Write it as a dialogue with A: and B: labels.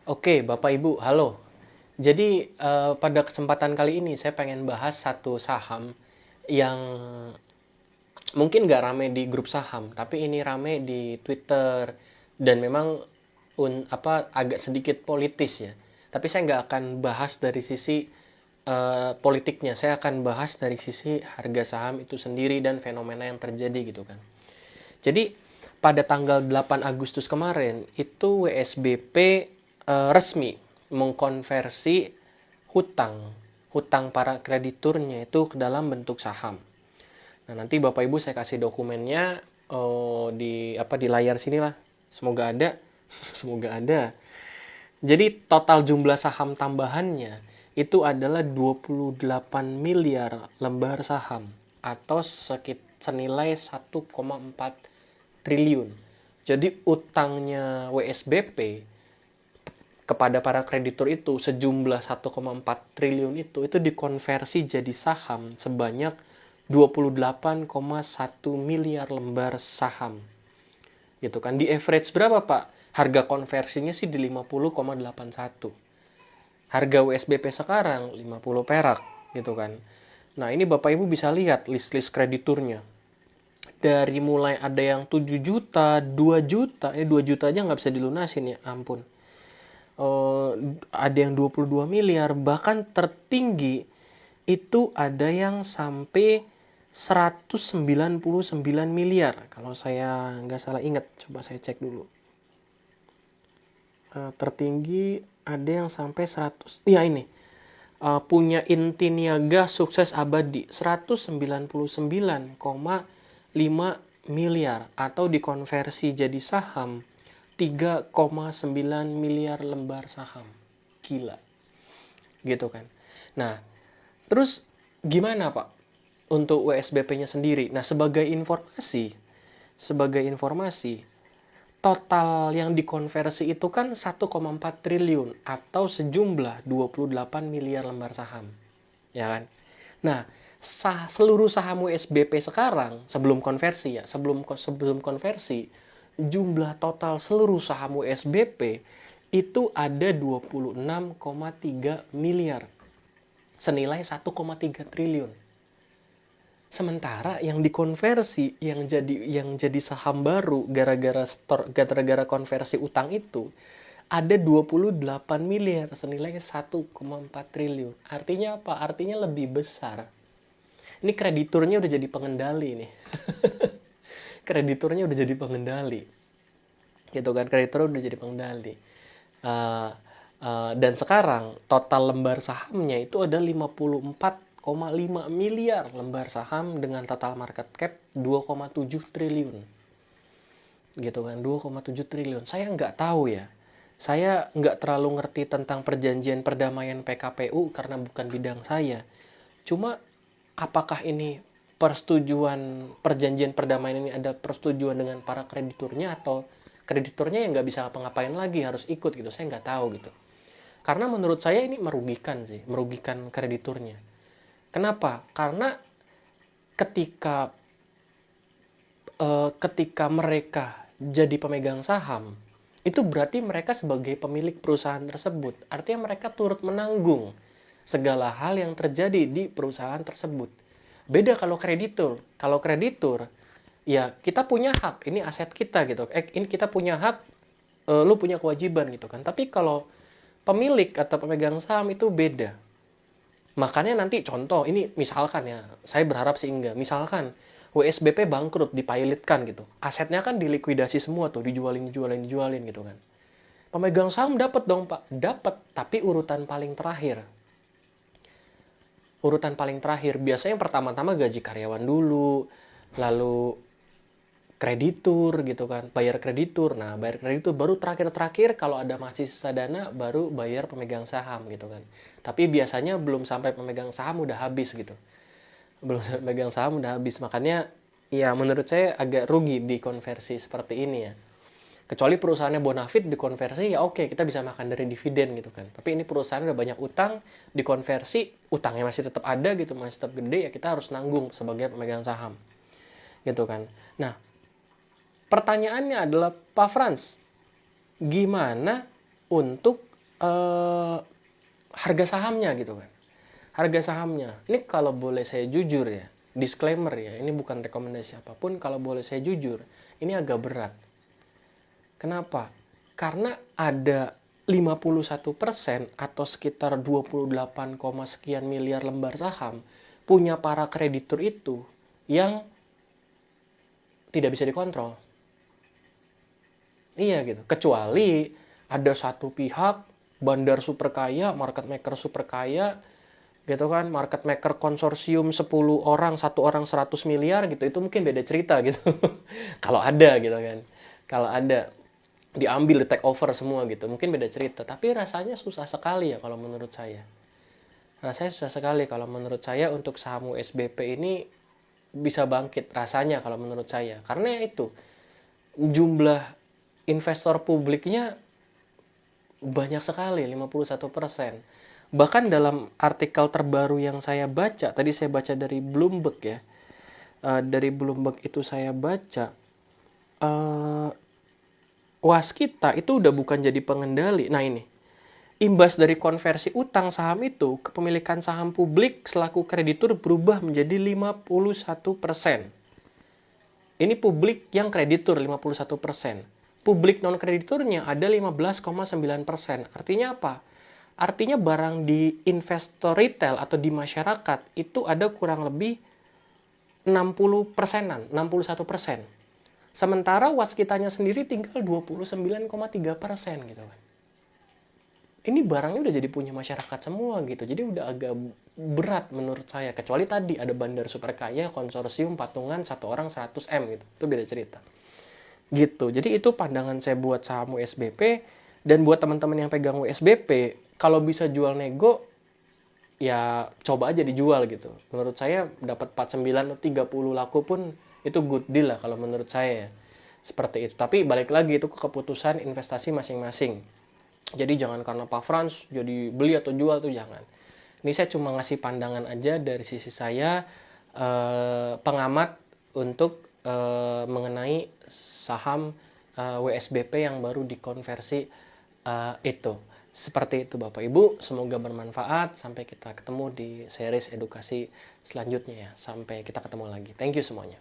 A: Oke, Bapak Ibu, halo. Jadi, pada kesempatan kali ini saya pengen bahas satu saham yang mungkin nggak rame di grup saham, tapi ini rame di Twitter dan memang agak sedikit politis ya. Tapi saya nggak akan bahas dari sisi politiknya, saya akan bahas dari sisi harga saham itu sendiri dan fenomena yang terjadi gitu kan. Jadi pada tanggal 8 Agustus kemarin itu WSBP resmi mengkonversi hutang hutang para krediturnya itu ke dalam bentuk saham. Nah, nanti Bapak Ibu saya kasih dokumennya di layar sini lah. Semoga ada. Semoga ada. Jadi total jumlah saham tambahannya itu adalah 28 miliar lembar saham atau senilai 1,4 triliun. Jadi utangnya WSBP kepada para kreditur itu sejumlah 1,4 triliun itu dikonversi jadi saham sebanyak 28,1 miliar lembar saham. Gitu kan. Di average berapa, Pak? Harga konversinya sih di 50,81. Harga WSBP sekarang 50 perak gitu kan. Nah, ini Bapak Ibu bisa lihat list-list krediturnya. Dari mulai ada yang 7 juta, 2 juta, 2 juta aja nggak bisa dilunasin ya, ampun. Ada yang 22 miliar, bahkan tertinggi itu ada yang sampai 199 miliar. Kalau saya nggak salah ingat, coba saya cek dulu. Tertinggi ada yang sampai 100, ya ini. Punya inti niaga sukses abadi 199,5 miliar atau dikonversi jadi saham 3,9 miliar lembar saham. Gila. Gitu kan. Nah, terus gimana Pak untuk WSBP-nya sendiri? Nah, sebagai informasi, total yang dikonversi itu kan 1,4 triliun atau sejumlah 28 miliar lembar saham. Ya kan? Nah, seluruh saham WSBP sekarang sebelum konversi ya, sebelum konversi, jumlah total seluruh saham WSBP itu ada 26,3 miliar. Senilai 1,3 triliun. Sementara yang dikonversi yang jadi saham baru gara-gara konversi utang itu ada 28 miliar senilai 1,4 triliun. Artinya apa? Artinya lebih besar. Ini krediturnya udah jadi pengendali nih. Krediturnya udah jadi pengendali. Gitu kan, krediturnya udah jadi pengendali. Uh, dan sekarang total lembar sahamnya itu ada 54,5 miliar lembar saham dengan total market cap 2,7 triliun. Gitu kan, 2,7 triliun. Saya nggak tahu ya. Saya nggak terlalu ngerti tentang perjanjian perdamaian PKPU karena bukan bidang saya. Cuma apakah ini perjanjian perdamaian ini ada persetujuan dengan para krediturnya atau krediturnya yang nggak bisa ngapa-ngapain lagi harus ikut gitu, saya nggak tahu gitu. Karena menurut saya ini merugikan krediturnya. Kenapa? Karena ketika ketika mereka jadi pemegang saham, itu berarti mereka sebagai pemilik perusahaan tersebut. Artinya mereka turut menanggung segala hal yang terjadi di perusahaan tersebut. Beda kalau kreditur. Kalau kreditur, ya kita punya hak, ini aset kita gitu. Ini kita punya hak, lu punya kewajiban gitu kan. Tapi kalau pemilik atau pemegang saham itu beda. Makanya nanti contoh, ini misalkan ya, saya berharap sih enggak. Misalkan WSBP bangkrut, dipilotkan gitu. Asetnya kan dilikuidasi semua tuh, dijualin gitu kan. Pemegang saham dapat dong Pak, dapat, tapi urutan paling terakhir. Biasanya yang pertama-tama gaji karyawan dulu, lalu kreditur gitu kan, bayar kreditur. Nah, bayar kreditur baru terakhir kalau ada masih sisa dana baru bayar pemegang saham gitu kan. Tapi biasanya belum sampai pemegang saham udah habis gitu. Belum sampai pemegang saham udah habis. Makanya ya menurut saya agak rugi dikonversi seperti ini ya. Kecuali perusahaannya bonafit dikonversi ya oke, kita bisa makan dari dividen gitu kan. Tapi ini perusahaan udah banyak utang, dikonversi, utangnya masih tetap ada gitu, masih tetap gede, ya kita harus nanggung sebagai pemegang saham. Gitu kan. Nah, pertanyaannya adalah Pak Frans, gimana untuk eh, harga sahamnya gitu kan. Harga sahamnya. Ini kalau boleh saya jujur ya, disclaimer ya, ini bukan rekomendasi apapun, kalau boleh saya jujur, ini agak berat. Kenapa? Karena ada 51% atau sekitar 28, sekian miliar lembar saham punya para kreditur itu yang tidak bisa dikontrol. Iya gitu. Kecuali ada satu pihak bandar super kaya, market maker super kaya gitu kan, market maker konsorsium 10 orang, satu orang 100 miliar gitu, itu mungkin beda cerita gitu. Kalau ada gitu kan. Kalau ada diambil, di take over semua gitu, mungkin beda cerita. Tapi rasanya susah sekali ya kalau menurut saya. Rasanya susah sekali kalau menurut saya untuk saham USBP ini bisa bangkit rasanya kalau menurut saya. Karena itu, jumlah investor publiknya banyak sekali, 51%. Bahkan dalam artikel terbaru yang saya baca, tadi saya baca dari Bloomberg ya, dari Bloomberg itu saya baca, eh, waskita itu udah bukan jadi pengendali. Nah ini, imbas dari konversi utang saham itu, kepemilikan saham publik selaku kreditur berubah menjadi 51%. Ini publik yang kreditur 51%. Publik non-krediturnya ada 15,9%. Artinya apa? Artinya barang di investor retail atau di masyarakat itu ada kurang lebih 60 persenan, 61%. Sementara waskitanya sendiri tinggal 29,3% gitu kan. Ini barangnya udah jadi punya masyarakat semua gitu. Jadi udah agak berat menurut saya. Kecuali tadi ada bandar super kaya, konsorsium, patungan, satu orang 100M gitu. Itu beda cerita. Gitu. Jadi itu pandangan saya buat saham USBP. Dan buat teman-teman yang pegang USBP, kalau bisa jual nego, ya coba aja dijual gitu. Menurut saya dapat 49 atau 30 laku pun itu good deal lah kalau menurut saya ya. Seperti itu. Tapi balik lagi itu ke keputusan investasi masing-masing. Jadi jangan karena Pak Frans jadi beli atau jual tuh jangan. Ini saya cuma ngasih pandangan aja dari sisi saya, pengamat untuk mengenai saham WSBP yang baru dikonversi itu. Seperti itu Bapak Ibu, semoga bermanfaat. Sampai kita ketemu di series edukasi selanjutnya ya. Sampai kita ketemu lagi. Thank you semuanya.